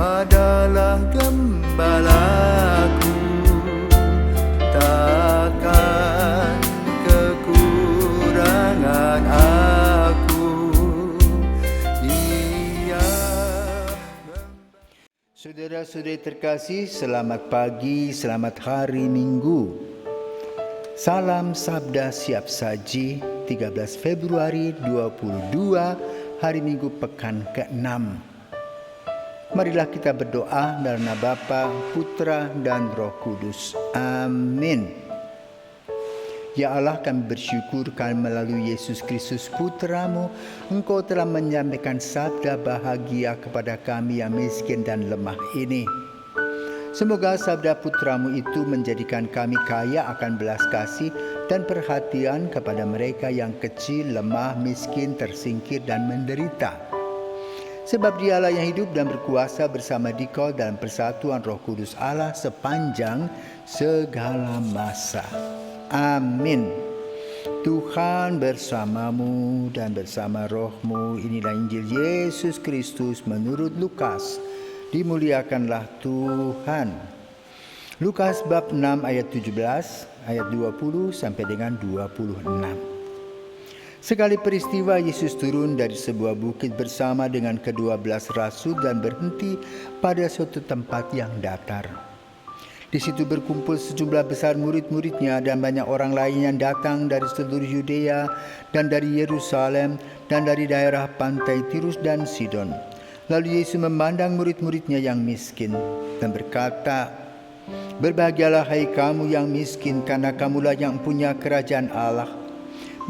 adalah gembalaku, takkan kekurangan aku. Ia Saudara-saudari terkasih, selamat pagi, selamat hari Minggu. Salam Sabda Siap Saji, 13 Februari 2022, hari Minggu pekan ke-6. Marilah kita berdoa dalam nama Bapa, Putra, dan Roh Kudus. Amin. Ya Allah, kami bersyukur karena melalui Yesus Kristus Putra-Mu, Engkau telah menyampaikan sabda bahagia kepada kami yang miskin dan lemah ini. Semoga sabda Putra-Mu itu menjadikan kami kaya akan belas kasih dan perhatian kepada mereka yang kecil, lemah, miskin, tersingkir, dan menderita. Sebab Dialah yang hidup dan berkuasa bersama Dikau dalam persatuan Roh Kudus Allah sepanjang segala masa. Amin. Tuhan bersamamu dan bersama rohmu. Inilah Injil Yesus Kristus menurut Lukas. Dimuliakanlah Tuhan. Lukas bab 6 ayat 17, ayat 20 sampai dengan 26. Sekali peristiwa Yesus turun dari sebuah bukit bersama dengan ke-12 rasul dan berhenti pada suatu tempat yang datar. Di situ berkumpul sejumlah besar murid-muridnya dan banyak orang lain yang datang dari seluruh Yudea dan dari Yerusalem dan dari daerah pantai Tirus dan Sidon. Lalu Yesus memandang murid-muridnya yang miskin dan berkata, "Berbahagialah hai kamu yang miskin, karena kamulah yang punya kerajaan Allah.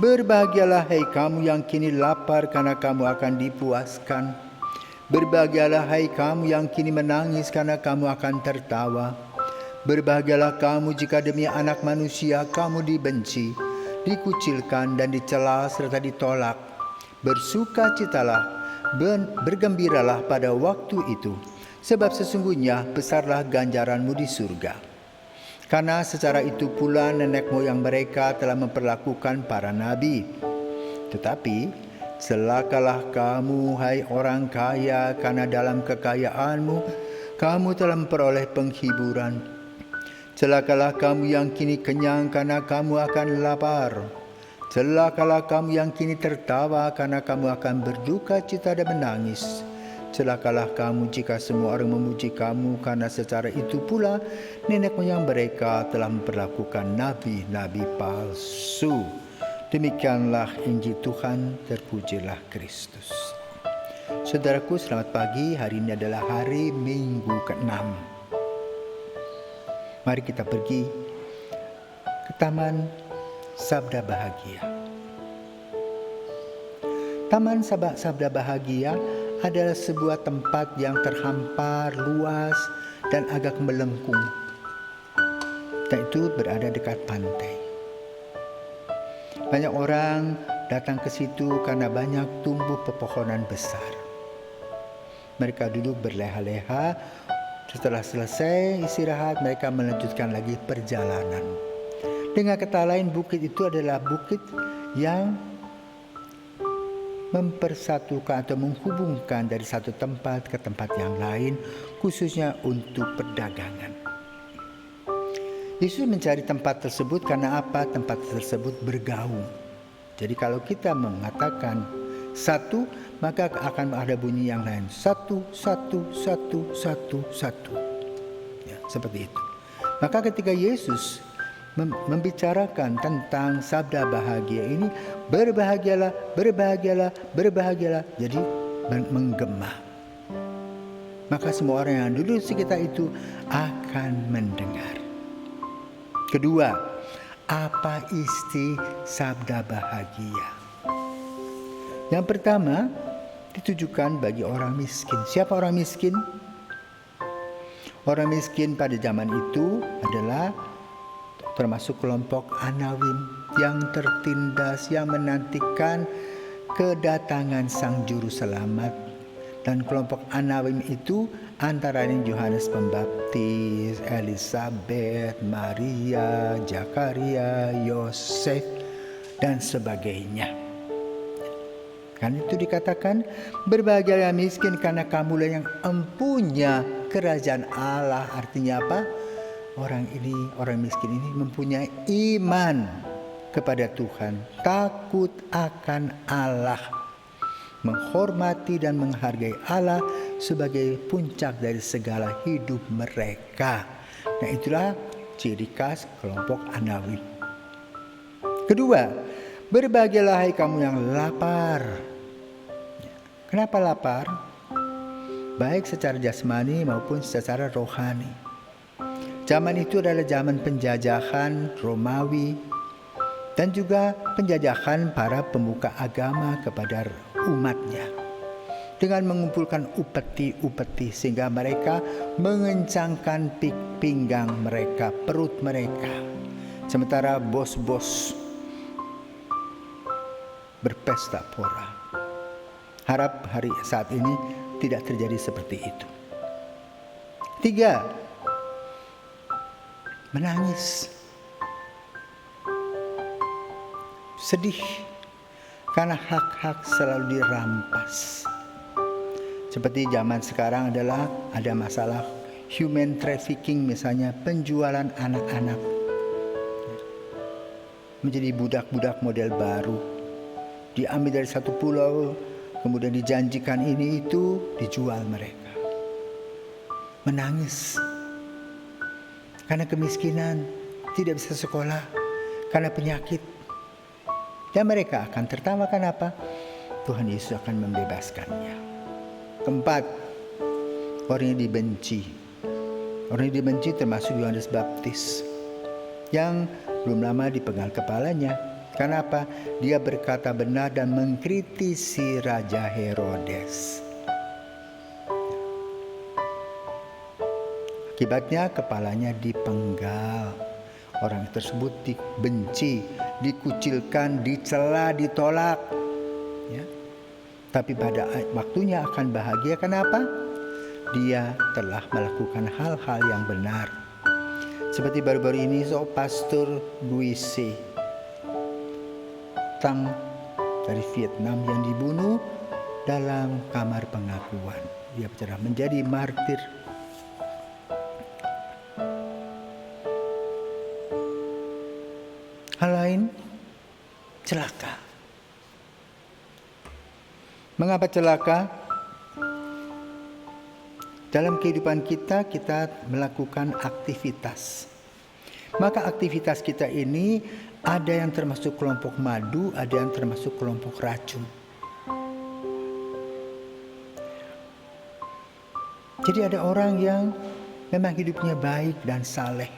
Berbahagialah hai kamu yang kini lapar, karena kamu akan dipuaskan. Berbahagialah hai kamu yang kini menangis, karena kamu akan tertawa. Berbahagialah kamu jika demi Anak Manusia kamu dibenci, dikucilkan, dan dicela serta ditolak. Bersukacitalah, bergembiralah pada waktu itu, sebab sesungguhnya besarlah ganjaranmu di surga. Karena secara itu pula nenek moyang mereka telah memperlakukan para nabi. Tetapi celakalah kamu, hai orang kaya, karena dalam kekayaanmu kamu telah memperoleh penghiburan. Celakalah kamu yang kini kenyang, karena kamu akan lapar. Celakalah kamu yang kini tertawa, karena kamu akan berduka cita dan menangis. Celakalah kamu jika semua orang memuji kamu, karena secara itu pula nenek moyang mereka telah memperlakukan nabi-nabi palsu." Demikianlah Injil Tuhan, terpujilah Kristus. Saudaraku, selamat pagi. Hari ini adalah hari Minggu ke-6. Mari kita pergi ke Taman Sabda Bahagia. Taman Sabda Bahagia adalah sebuah tempat yang terhampar, luas, dan agak melengkung. Dan itu berada dekat pantai. Banyak orang datang ke situ karena banyak tumbuh pepohonan besar. Mereka duduk berleha-leha. Setelah selesai istirahat, mereka melanjutkan lagi perjalanan. Dengan kata lain, bukit itu adalah bukit yang mempersatukan atau menghubungkan dari satu tempat ke tempat yang lain, khususnya untuk perdagangan. Yesus mencari tempat tersebut karena apa? Tempat tersebut bergaung. Jadi kalau kita mengatakan satu, maka akan ada bunyi yang lain. Satu, satu, satu, satu, satu. Ya, seperti itu. Maka ketika Yesus membicarakan tentang sabda bahagia ini, berbahagialah, berbahagialah, berbahagialah, jadi menggema. Maka semua orang yang duduk di sekitar itu akan mendengar. Kedua, apa isi sabda bahagia? Yang pertama, ditujukan bagi orang miskin. Siapa orang miskin? Orang miskin pada zaman itu adalah termasuk kelompok Anawim yang tertindas, yang menantikan kedatangan Sang Juru Selamat. Dan kelompok Anawim itu antara lain Yohanes Pembaptis, Elizabeth, Maria, Zakaria, Yosef, dan sebagainya. Kan itu dikatakan, berbahagialah miskin karena kamulah yang empunya kerajaan Allah. Artinya apa? Orang miskin ini mempunyai iman kepada Tuhan, takut akan Allah, menghormati dan menghargai Allah sebagai puncak dari segala hidup mereka. Nah, itulah ciri khas kelompok Anawi. Kedua, berbahagialah hai kamu yang lapar. Kenapa lapar? Baik secara jasmani maupun secara rohani. Zaman itu adalah zaman penjajahan Romawi dan juga penjajahan para pemuka agama kepada umatnya dengan mengumpulkan upeti-upeti sehingga mereka mengencangkan pinggang mereka, perut mereka. Sementara bos-bos berpesta pora. Harap hari saat ini tidak terjadi seperti itu. 3. Menangis. Sedih karena hak-hak selalu dirampas. Seperti zaman sekarang adalah ada masalah human trafficking, misalnya penjualan anak-anak menjadi budak-budak model baru. Diambil dari satu pulau, kemudian dijanjikan ini itu, dijual mereka. Menangis karena kemiskinan, tidak bisa sekolah, karena penyakit. Dan mereka akan tertawa, kenapa? Tuhan Yesus akan membebaskannya. 4. Orang yang dibenci. Orang yang dibenci termasuk Yohanes Baptis yang belum lama dipenggal kepalanya. Kenapa? Dia berkata benar dan mengkritisi Raja Herodes. Akibatnya kepalanya dipenggal. Orang tersebut dibenci, dikucilkan, dicela, ditolak. Ya. Tapi pada waktunya akan bahagia. Kenapa? Dia telah melakukan hal-hal yang benar. Seperti baru-baru ini Pastor Guise Tang dari Vietnam yang dibunuh dalam kamar pengakuan. Dia telah menjadi martir. Hal lain, celaka. Mengapa celaka? Dalam kehidupan kita melakukan aktivitas. Maka aktivitas kita ini ada yang termasuk kelompok madu, ada yang termasuk kelompok racun. Jadi ada orang yang memang hidupnya baik dan saleh.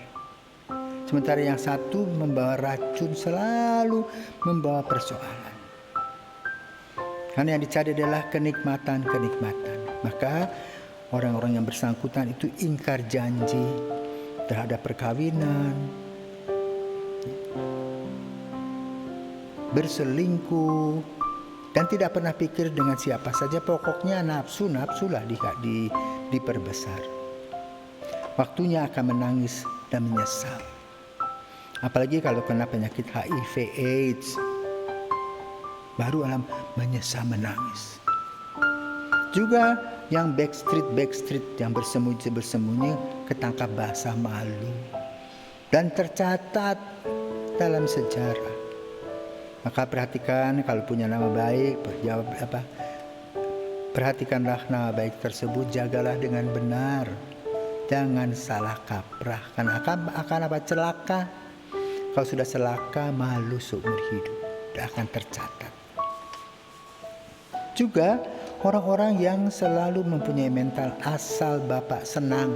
Sementara yang satu membawa racun, selalu membawa persoalan. Karena yang dicari adalah kenikmatan. Maka orang-orang yang bersangkutan itu ingkar janji terhadap perkawinan, berselingkuh, dan tidak pernah pikir dengan siapa saja. Pokoknya nafsu-nafsulah diperbesar. Waktunya akan menangis dan menyesal. Apalagi kalau kena penyakit HIV AIDS, baru alam menyesal menangis. Juga yang backstreet yang bersembunyi ketangkap basah malu dan tercatat dalam sejarah. Maka perhatikan kalau punya nama baik, perhatikanlah nama baik tersebut, jagalah dengan benar, jangan salah kaprah, karena akan apa? Celaka. Kalau sudah celaka, malu seumur hidup, tidak akan tercatat. Juga orang-orang yang selalu mempunyai mental asal Bapak senang.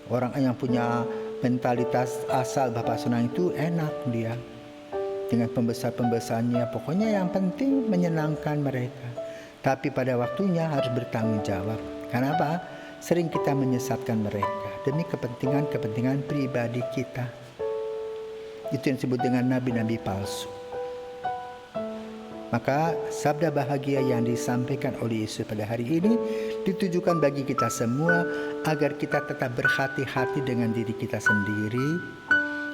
Orang yang punya mentalitas asal Bapak senang itu enak dia. Dengan pembesar-pembesarnya, pokoknya yang penting menyenangkan mereka. Tapi pada waktunya harus bertanggung jawab. Kenapa? Sering kita menyesatkan mereka demi kepentingan pribadi kita. Itu yang disebut dengan nabi-nabi palsu. Maka sabda bahagia yang disampaikan oleh Yesus pada hari ini ditujukan bagi kita semua agar kita tetap berhati-hati dengan diri kita sendiri,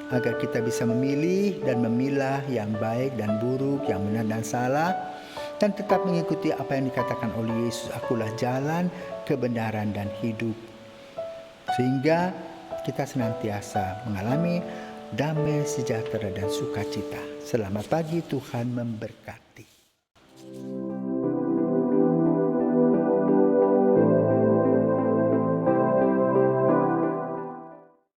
agar kita bisa memilih dan memilah yang baik dan buruk, yang benar dan salah, dan tetap mengikuti apa yang dikatakan oleh Yesus, akulah jalan, kebenaran, dan hidup. Sehingga kita senantiasa mengalami damai, sejahtera, dan sukacita. Selamat pagi, Tuhan memberkati.